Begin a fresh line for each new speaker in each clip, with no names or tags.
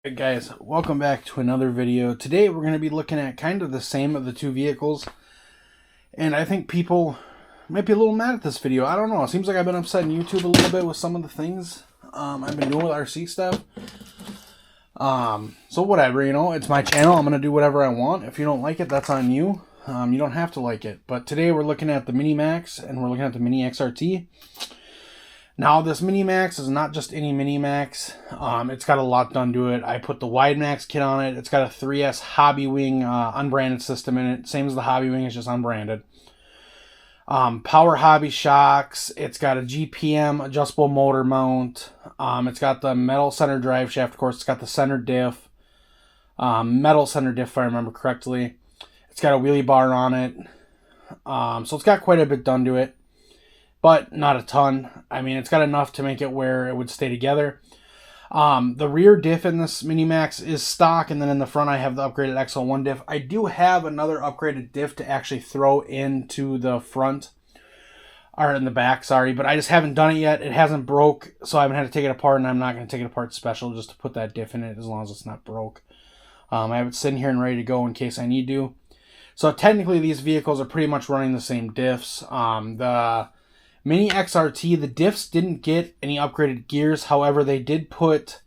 Hey guys, welcome back to another video. Today we're going to be looking at kind of the same of the two vehicles, and I think people might be a little mad at this video. I don't know, it seems like I've been upsetting YouTube a little bit with some of the things I've been doing with RC stuff. So whatever, you know, it's my channel. I'm going to do whatever I want. If you don't like it, that's on you. You don't have to like it. But today we're looking at the Mini Maxx and we're looking at the Mini XRT. Now, this Mini Maxx is not just any Mini Maxx. It's got a lot done to it. I put the Widemaxx kit on it. It's got a 3S Hobby Wing unbranded system in it. Same as the Hobby Wing, it's just unbranded. Power Hobby shocks. It's got a GPM adjustable motor mount. It's got the metal center drive shaft. Of course, it's got the center diff. Metal center diff, if I remember correctly. It's got a wheelie bar on it. So it's got quite a bit done to it, but not a ton. I mean, it's got enough to make it where it would stay together. The rear diff in this Mini Maxx is stock, and then in the front I have the upgraded XL1 diff. I do have another upgraded diff to actually throw into the front, or in the back, sorry, but I just haven't done it yet. It hasn't broke, so I haven't had to take it apart, and I'm not going to take it apart special just to put that diff in it as long as it's not broke. I have it sitting here and ready to go in case I need to. So technically these vehicles are pretty much running the same diffs. The Mini XRT, the diffs didn't get any upgraded gears. However, they did put,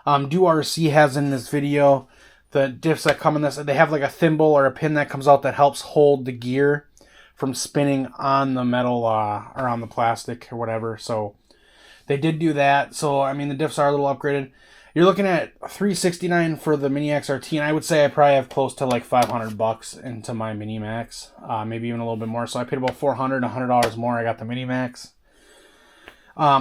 RC has in this video, the diffs that come in this, they have like a thimble or a pin that comes out that helps hold the gear from spinning on the metal, or on the plastic or whatever. So they did do that. So, I mean, the diffs are a little upgraded. You're looking at $369 for the Mini XRT, and I would say I probably have close to like $500 into my Mini Maxx, maybe even a little bit more. So I paid about $400, $100 more. I got the Mini Maxx.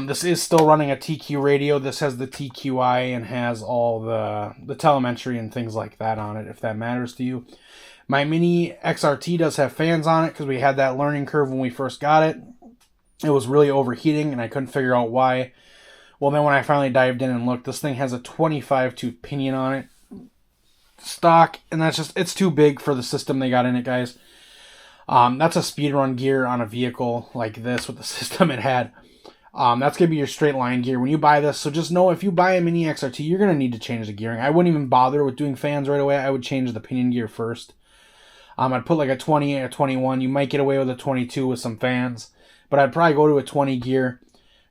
This is still running a TQ radio. This has the TQI and has all the telemetry and things like that on it, if that matters to you. My Mini XRT does have fans on it because we had that learning curve when we first got it. It was really overheating, and I couldn't figure out why. Well, then when I finally dived in and looked, this thing has a 25-tooth pinion on it. Stock, and that's just, it's too big for the system they got in it, guys. That's a speedrun gear on a vehicle like this with the system it had. That's going to be your straight line gear when you buy this. So just know if you buy a Mini XRT, you're going to need to change the gearing. I wouldn't even bother with doing fans right away. I would change the pinion gear first. I'd put like a 20 or 21. You might get away with a 22 with some fans, but I'd probably go to a 20 gear.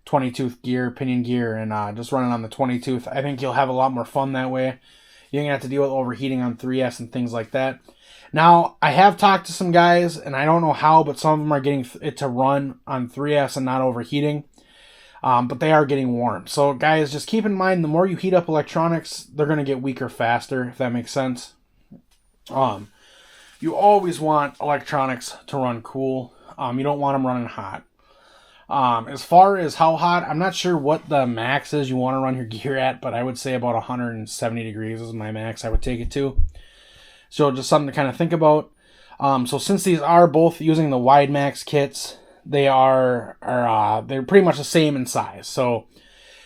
20-tooth gear, pinion gear, and just run it on the 20-tooth. I think you'll have a lot more fun that way. You're going to have to deal with overheating on 3S and things like that. Now, I have talked to some guys, and I don't know how, but some of them are getting it to run on 3S and not overheating. But they are getting warm. So, guys, just keep in mind, the more you heat up electronics, they're going to get weaker faster, if that makes sense. You always want electronics to run cool. You don't want them running hot. As far as how hot, I'm not sure what the max is you want to run your gear at, but I would say about 170 degrees is my max I would take it to. So just something to kind of think about. So since these are both using the Widemaxx kits, they're pretty much the same in size. So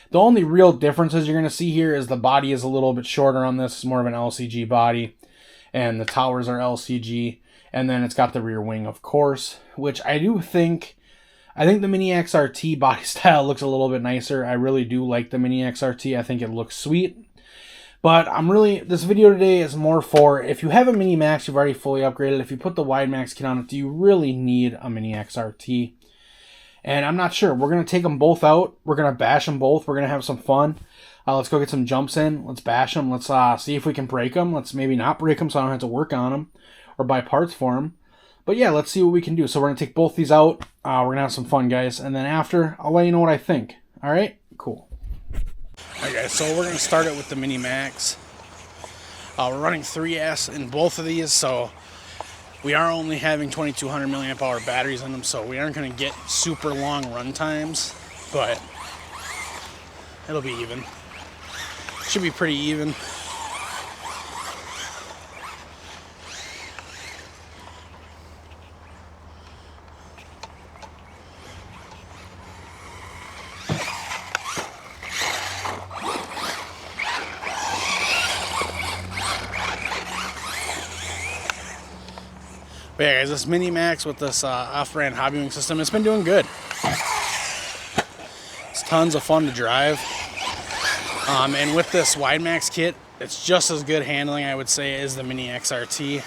the only real differences you're going to see here is the body is a little bit shorter on this. It's more of an LCG body, and the towers are LCG, and then it's got the rear wing, of course, which I think the Mini XRT body style looks a little bit nicer. I really do like the Mini XRT. I think it looks sweet. But this video today is more for, if you have a Mini Maxx, you've already fully upgraded. If you put the Widemaxx kit on it, do you really need a Mini XRT? And I'm not sure. We're going to take them both out. We're going to bash them both. We're going to have some fun. Let's go get some jumps in. Let's bash them. Let's see if we can break them. Let's maybe not break them so I don't have to work on them or buy parts for them. But yeah, let's see what we can do. So we're going to take both these out. We're going to have some fun, guys. And then after, I'll let you know what I think. All right? Cool. All right, guys. So we're going to start it with the Mini Maxx. We're running 3S in both of these. So we are only having 2200 milliamp hour batteries in them. So we aren't going to get super long run times. But it'll be even. Should be pretty even. But yeah, guys, this Mini Maxx with this off-brand Hobby Wing system, it's been doing good. It's tons of fun to drive. And with this Widemaxx kit, It's just as good handling, I would say, as the Mini XRT.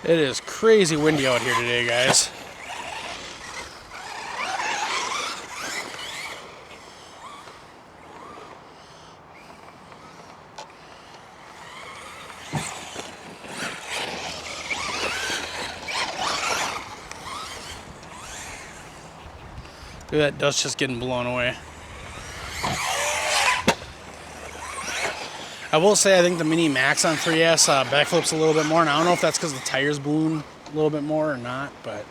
It is crazy windy out here today, guys. Look at that dust just getting blown away. I will say I think the Mini Maxx on 3S backflips a little bit more, and I don't know if that's because the tires balloon a little bit more or not, but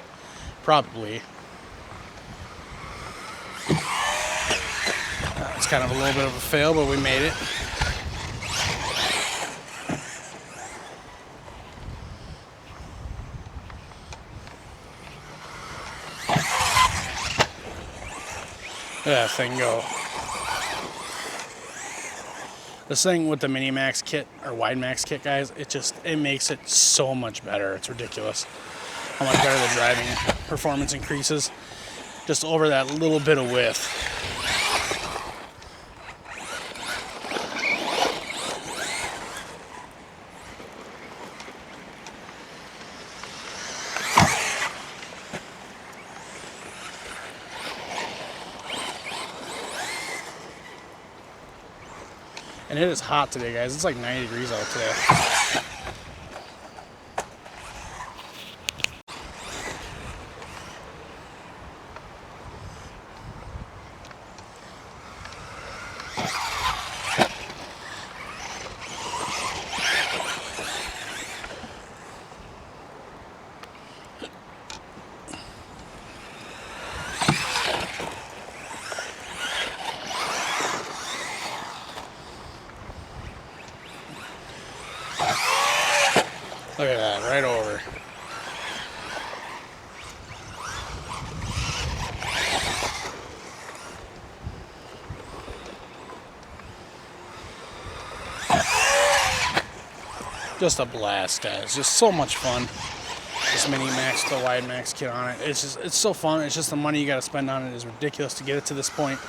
probably. It's kind of a little bit of a fail, but we made it. Look at that thing go. This thing with the Mini Maxx kit, or Widemaxx kit, guys, it makes it so much better. It's ridiculous how much better the driving performance increases just over that little bit of width. And it is hot today, guys. It's like 90 degrees out today. Look at that, right over. Just a blast, guys. Just so much fun. This Mini Maxx with the Widemaxx kit on it. It's so fun. It's just the money you got to spend on it is ridiculous to get it to this point.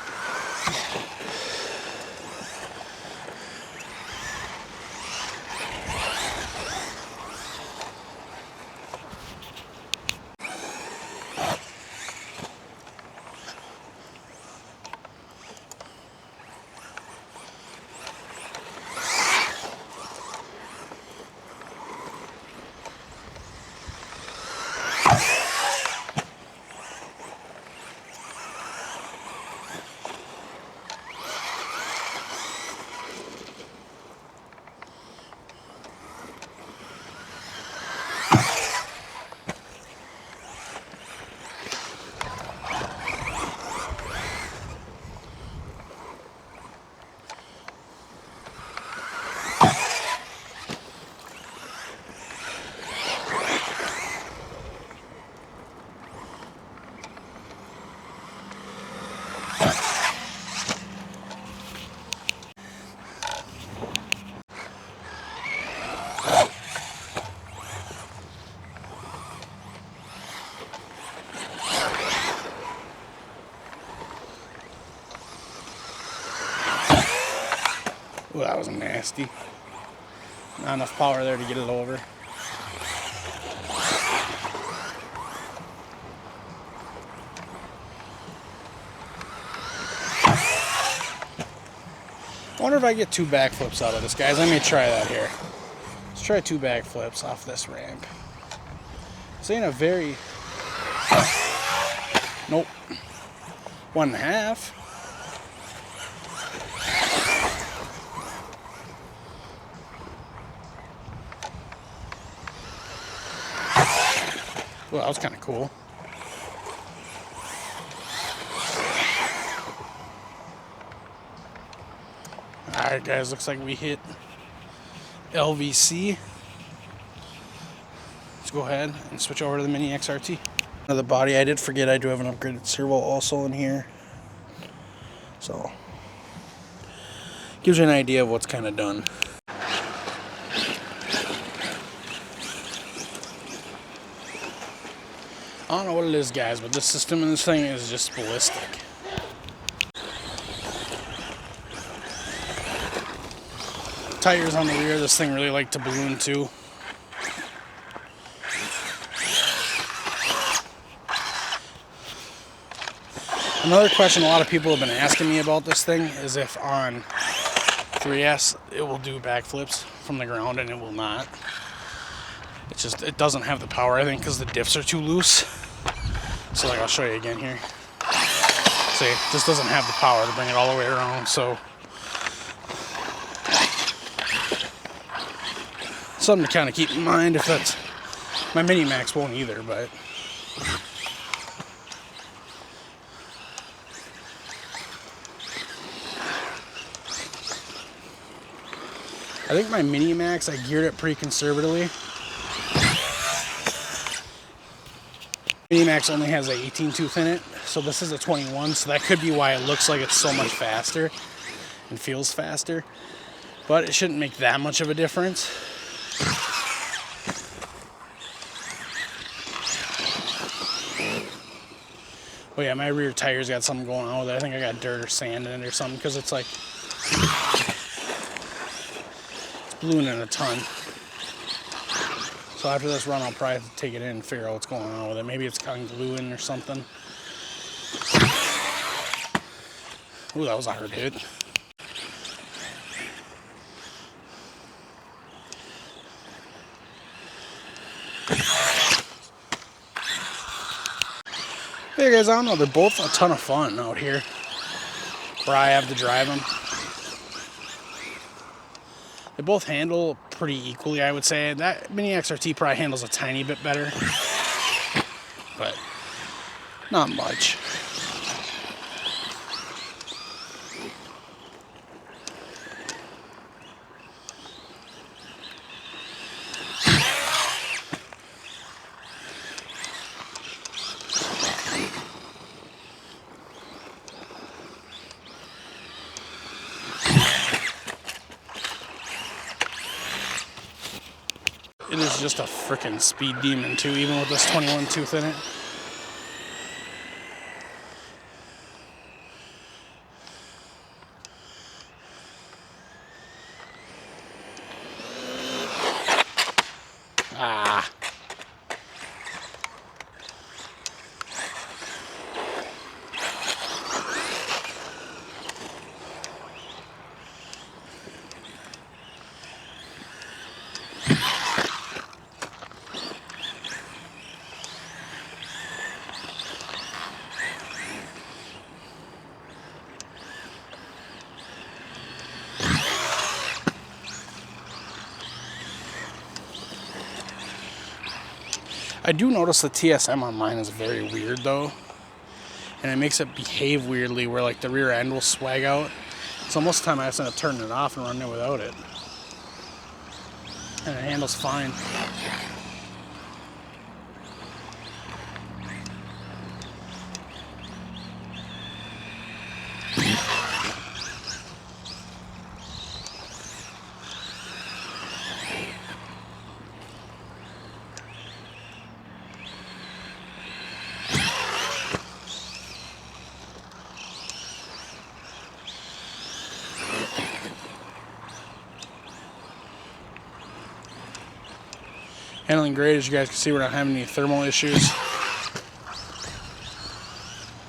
Ooh, that was nasty. Not enough power there to get it over. I wonder if I get 2 backflips out of this, guys. Let me try that here. Let's try 2 backflips off this ramp. This ain't a very... Nope. 1.5. Well, that was kind of cool. Alright, guys, looks like we hit LVC. Let's go ahead and switch over to the Mini XRT. The body, I did forget I do have an upgraded servo also in here. So, gives you an idea of what's kind of done. it is, guys, but this system in this thing is just ballistic. Tires on the rear, this thing really like to balloon too. Another question a lot of people have been asking me about this thing is if on 3S it will do backflips from the ground, and it will not. It's just, it doesn't have the power, I think, because the diffs are too loose. So like, I'll show you again here. See, it just doesn't have the power to bring it all the way around, so something to kind of keep in mind. If that's, my Mini Maxx won't either, but I think my Mini Maxx, I geared it pretty conservatively. Mini Maxx only has an 18 tooth in it, so this is a 21, so that could be why it looks like it's so much faster and feels faster, but it shouldn't make that much of a difference. Oh yeah, my rear tire's got something going on with it. I think I got dirt or sand in it or something, because it's like, it's ballooning a ton. So after this run, I'll probably have to take it in and figure out what's going on with it. Maybe it's ungluing or something. Ooh, that was a hard hit. Hey guys, I don't know, they're both a ton of fun out here where I have to drive them. They both handle pretty equally, I would say. That Mini XRT probably handles a tiny bit better, but not much. It is just a freaking speed demon too, even with this 21 tooth in it. Ah. I do notice the TSM on mine is very weird though, and it makes it behave weirdly where like the rear end will swag out. So most of the time I have to turn it off and run it without it. And it handles fine. Handling great, as you guys can see. We're not having any thermal issues.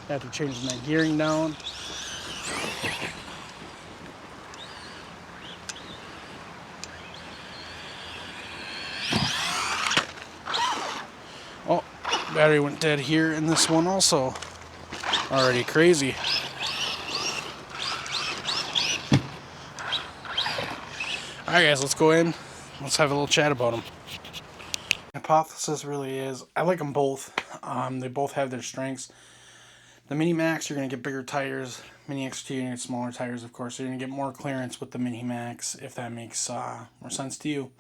After changing that gearing down. Oh, battery went dead here in this one also. Already crazy. Alright guys, let's go in. Let's have a little chat about them. Hypothesis really is, I like them both. They both have their strengths. The Mini Maxx, you're going to get bigger tires. Mini XT, you're going to get smaller tires, of course. So you're going to get more clearance with the Mini Maxx, if that makes more sense to you.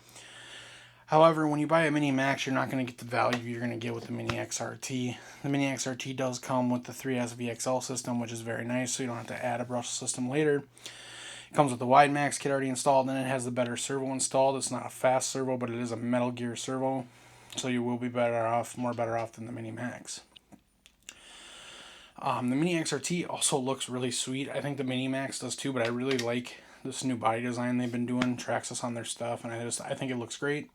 However, when you buy a Mini Maxx, you're not going to get the value you're going to get with the Mini XRT. The Mini XRT does come with the 3S VXL system, which is very nice, so you don't have to add a brush system later. It comes with the Widemaxx kit already installed, and it has the better servo installed. It's not a fast servo, but it is a Metal Gear servo, so you will be more better off than the Mini Maxx. The Mini XRT also looks really sweet. I think the Mini Maxx does too, but I really like this new body design they've been doing, Traxxas on their stuff, and I think it looks great.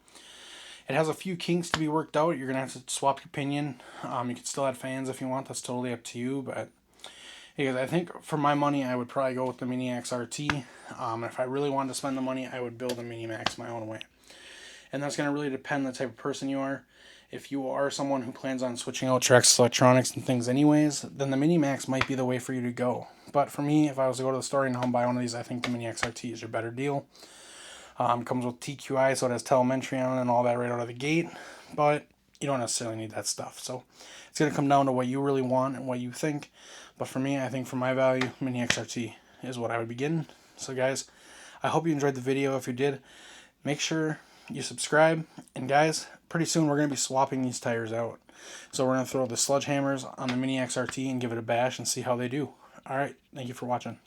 It has a few kinks to be worked out. You're gonna have to swap your pinion. You can still add fans if you want. That's totally up to you. But because I think for my money, I would probably go with the Mini XRT. If I really wanted to spend the money, I would build a Mini Maxx my own way. And that's gonna really depend on the type of person you are. If you are someone who plans on switching out Traxxas electronics and things anyways, then the Mini Maxx might be the way for you to go. But for me, if I was to go to the store and buy one of these, I think the Mini XRT is your better deal. Comes with TQI, so it has telemetry on it and all that right out of the gate. But you don't necessarily need that stuff. So it's going to come down to what you really want and what you think. But for me, I think for my value, Mini XRT is what I would be getting. So guys, I hope you enjoyed the video. If you did, make sure you subscribe. And guys, pretty soon we're going to be swapping these tires out. So we're going to throw the Sledge hammers on the Mini XRT and give it a bash and see how they do. Alright, thank you for watching.